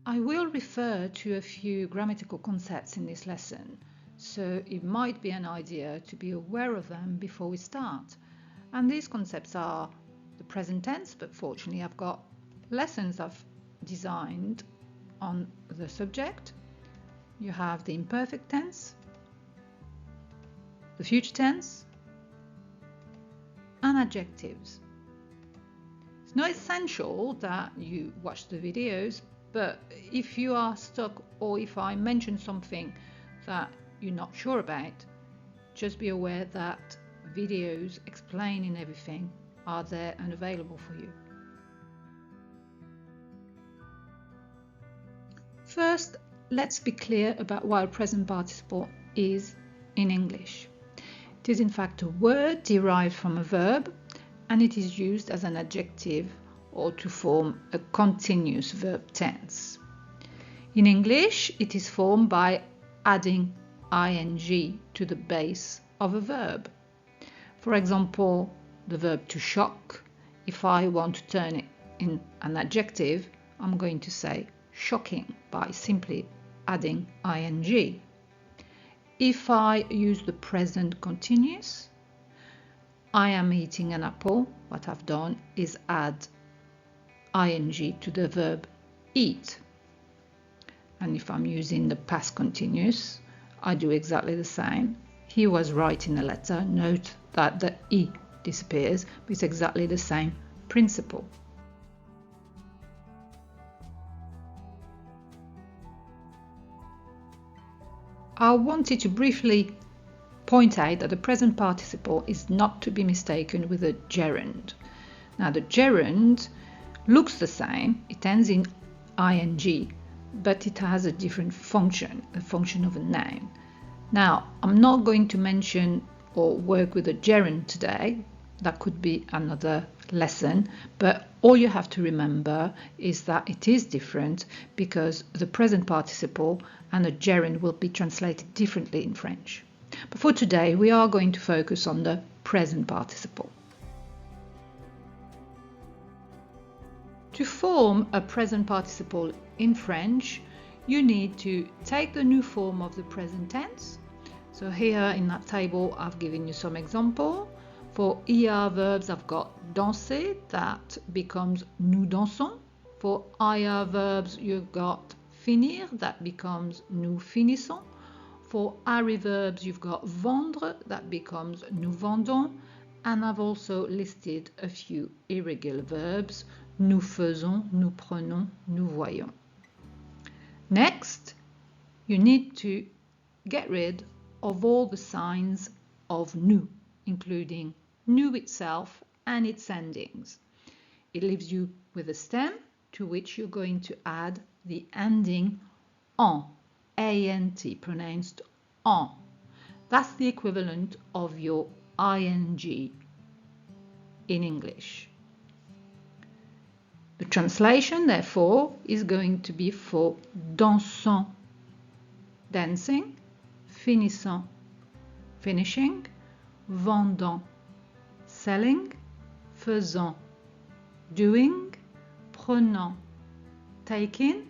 I will refer to a few grammatical concepts in this lesson, so it might be an idea to be aware of them before we start. And these concepts are the present tense, but fortunately I've got lessons I've designed on the subject. You have the imperfect tense, the future tense, and adjectives. It's not essential that you watch the videos, but if you are stuck or if I mention something that you're not sure about, just be aware that videos explaining everything are there and available for you. First, let's be clear about what a present participle is in English. It is in fact a word derived from a verb, and it is used as an adjective or to form a continuous verb tense. In English, it is formed by adding ing to the base of a verb. For example, the verb to shock, if I want to turn it in an adjective, I'm going to say shocking by simply adding ing. If I use the present continuous, I am eating an apple, what I've done is add ing to the verb eat. And if I'm using the past continuous, I do exactly the same. He was writing a letter. Note that the E disappears, but it's exactly the same principle. I wanted to briefly point out that the present participle is not to be mistaken with a gerund. Now, the gerund looks the same, it ends in ing, but it has a different function, the function of a noun. Now, I'm not going to mention or work with a gerund today. That could be another lesson, but all you have to remember is that it is different because the present participle and a gerund will be translated differently in French. But for today, we are going to focus on the present participle. To form a present participle in French, you need to take the new form of the present tense. So here in that table, I've given you some example. For ER verbs, I've got danser, that becomes nous dansons. For IR verbs, you've got finir, that becomes nous finissons. For ARI verbs, you've got vendre, that becomes nous vendons. And I've also listed a few irregular verbs, nous faisons, nous prenons, nous voyons. Next, you need to get rid of all the signs of nous, including nous itself and its endings. It leaves you with a stem to which you're going to add the ending en, A-N-T, pronounced en. That's the equivalent of your ing in English. The translation, therefore, is going to be for dansant, dancing, finissant, finishing, vendant, selling, faisant, doing, prenant, taking,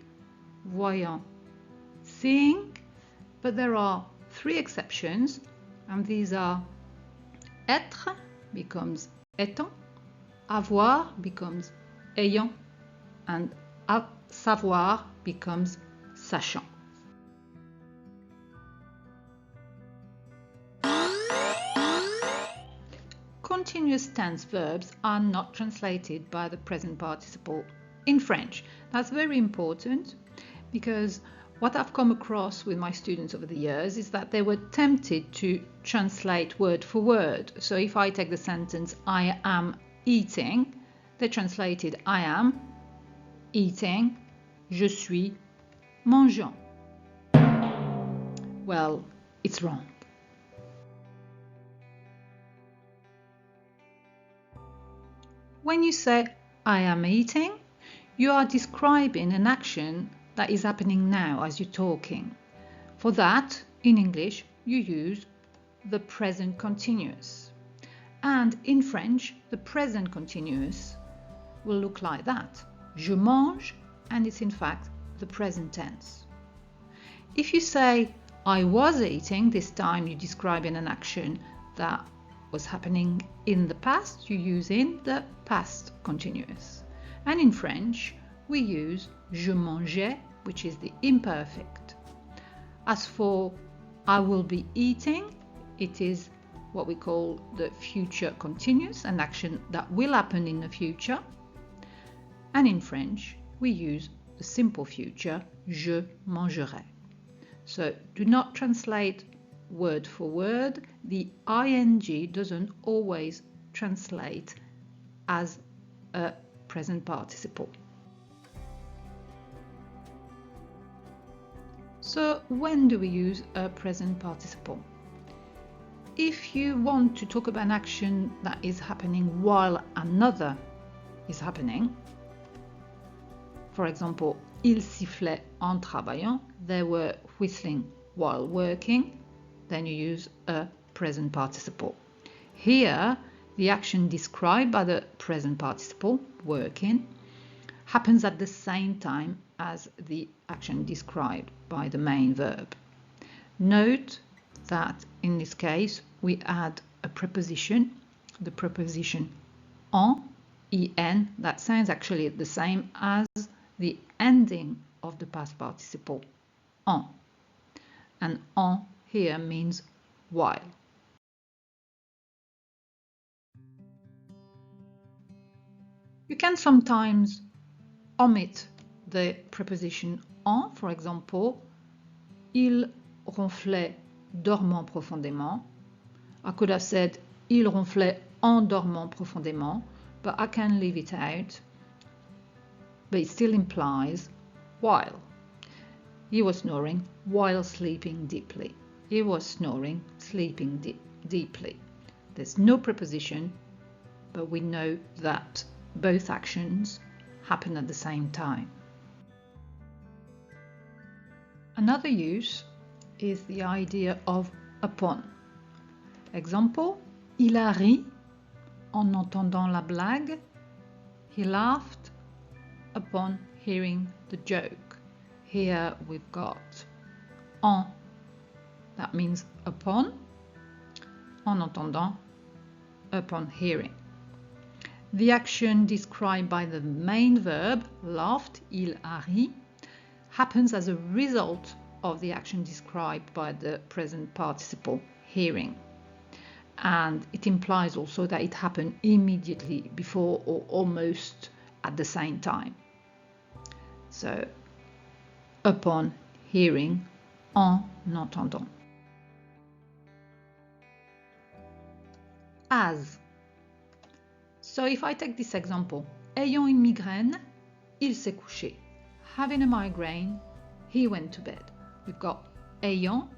voyant, seeing. But there are three exceptions, and these are être becomes étant, avoir becomes ayant, and savoir becomes sachant. Continuous tense verbs are not translated by the present participle in French. That's very important because what I've come across with my students over the years is that they were tempted to translate word for word. So if I take the sentence, I am eating, they translated I am eating, je suis mangeant. Well, it's wrong. When you say I am eating, you are describing an action that is happening now as you're talking. For that, in English, you use the present continuous. And in French, the present continuous will look like that. Je mange, and it's in fact the the present tense. If you say I was eating, this time you're describing an action that was happening in the past, you use in the past continuous. And in French, we use je mangeais, which is the imperfect. As for I will be eating, it is what we call the future continuous, an action that will happen in the future. And in French, we use the simple future, je mangerai. So do not translate word for word. The ing doesn't always translate as a present participle. So when do we use a present participle? If you want to talk about an action that is happening while another is happening, for example, ils sifflaient en travaillant, they were whistling while working, then you use a present participle. Here, the action described by the present participle, working, happens at the same time as the action described by the main verb. Note that in this case, we add a preposition, the preposition en, that sounds actually the same as the ending of the past participle, en. And en here means while. You can sometimes omit the preposition en, for example, il ronflait dormant profondément. I could have said il ronflait en dormant profondément, but I can leave it out. But it still implies while. He was snoring while sleeping deeply. He was snoring, sleeping deeply. There's no preposition, but we know that both actions happen at the same time. Another use is the idea of upon. Example, il a ri en entendant la blague. He laughed upon hearing the joke. Here we've got en, that means upon, en entendant, upon hearing. The action described by the main verb, laughed, il a ri, happens as a result of the action described by the present participle, hearing. And it implies also that it happened immediately before or almost at the same time. So, upon hearing, en entendant. As. So if I take this example, ayant une migraine, il s'est couché. Having a migraine, he went to bed. We've got ayant,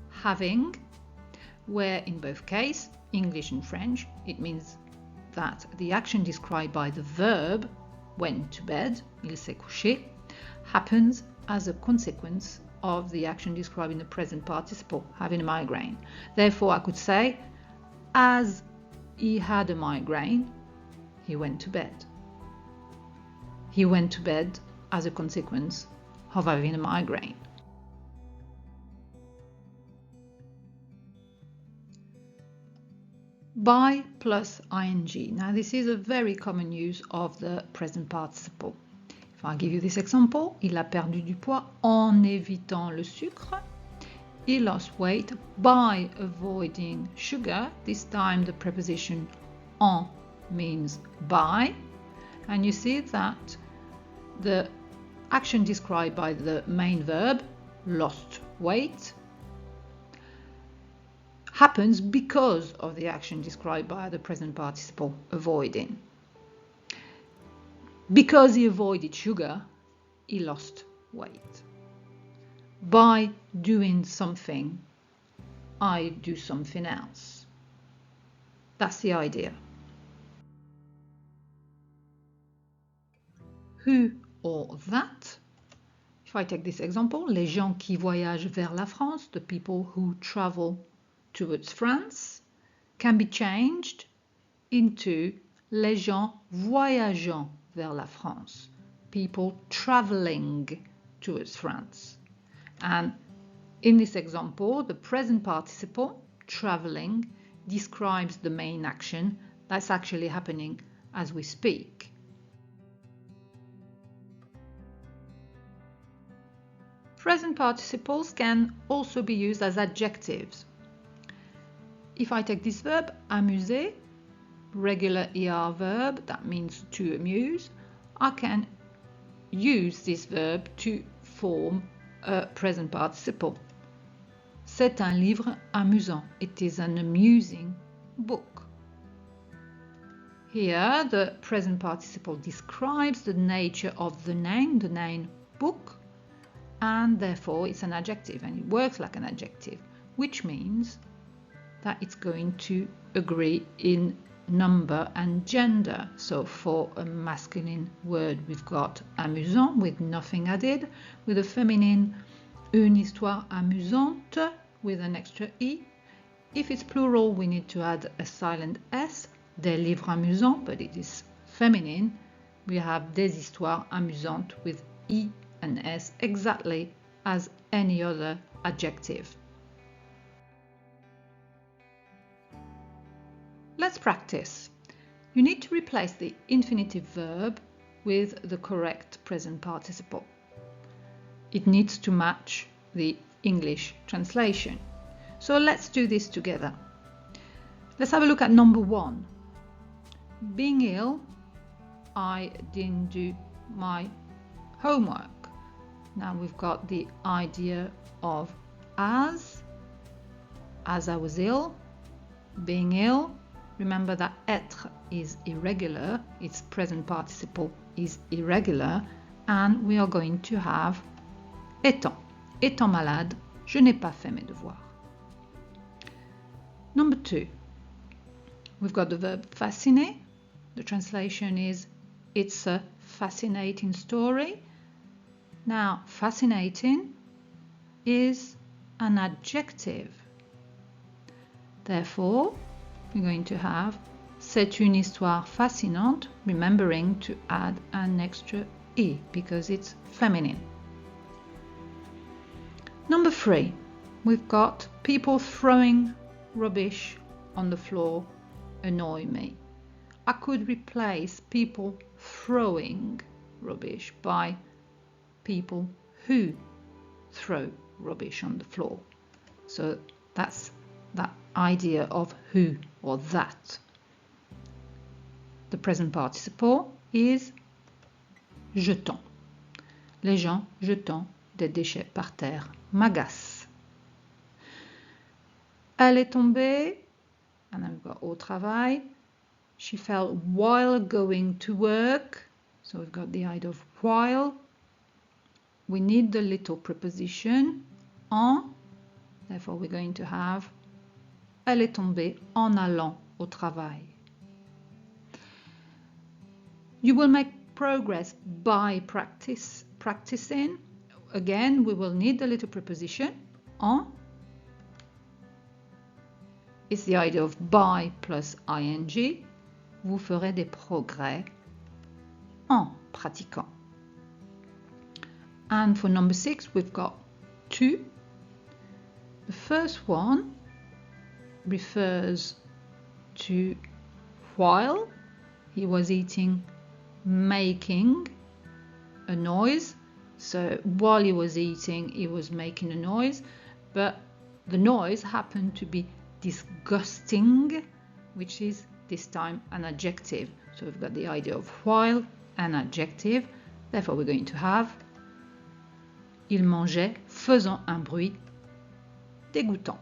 having, where in both cases, English and French, it means that the action described by the verb, went to bed, il s'est couché, happens as a consequence of the action described in the present participle, having a migraine. Therefore, I could say, as he had a migraine, he went to bed. He went to bed as a consequence of having a migraine. By plus ing. Now this is a very common use of the present participle. If I give you this example, il a perdu du poids en évitant le sucre. He lost weight by avoiding sugar. This time the preposition en means by. And you see that the action described by the main verb, lost weight, happens because of the action described by the present participle, avoiding. Because he avoided sugar, he lost weight. By doing something, I do something else. That's the idea. Who or that. If I take this example, les gens qui voyagent vers la France, the people who travel towards France, can be changed into les gens voyageant vers la France, people traveling towards France. And in this example, the present participle, traveling, describes the main action that's actually happening as we speak. Present participles can also be used as adjectives. If I take this verb, amuser, regular ER verb, that means to amuse, I can use this verb to form a present participle. C'est un livre amusant. It is an amusing book. Here, the present participle describes the nature of the noun book, and therefore it's an adjective, and it works like an adjective, which means that it's going to agree in number and gender. So for a masculine word, we've got amusant with nothing added. With a feminine, une histoire amusante with an extra E. If it's plural, we need to add a silent S, des livres amusants, but it is feminine. We have des histoires amusantes with E and S, exactly as any other adjective. Let's practice. You need to replace the infinitive verb with the correct present participle. It needs to match the English translation. So let's do this together. Let's have a look at number 1. Being ill, I didn't do my homework. Now we've got the idea of as I was ill, being ill. Remember that être is irregular, its present participle is irregular, and we are going to have étant. Étant malade, je n'ai pas fait mes devoirs. Number 2, we've got the verb fasciner. The translation is it's a fascinating story. Now, fascinating is an adjective. Therefore, we're going to have c'est une histoire fascinante, remembering to add an extra E because it's feminine. Number 3, we've got people throwing rubbish on the floor annoy me. I could replace people throwing rubbish by people who throw rubbish on the floor. So that's that idea of who or that. The present participle is jetant. Les gens jetant des déchets par terre m'agacent. Elle est tombée, and then we've got au travail. She fell while going to work. So we've got the idea of while. We need the little preposition en. Therefore, we're going to have elle est tombée en allant au travail. You will make progress by practicing. Again, we will need the little preposition en. It's the idea of by plus ing. Vous ferez des progrès en pratiquant. And for number 6, we've got to. The first one refers to while he was eating, making a noise. So while he was eating, he was making a noise, but the noise happened to be disgusting, which is this time an adjective. So we've got the idea of while, an adjective. Therefore, we're going to have il mangeait faisant un bruit dégoûtant.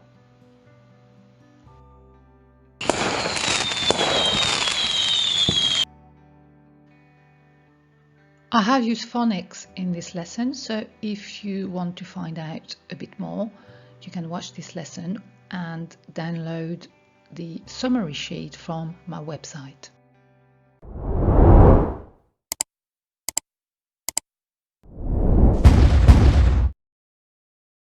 I have used phonics in this lesson, so if you want to find out a bit more, you can watch this lesson and download the summary sheet from my website.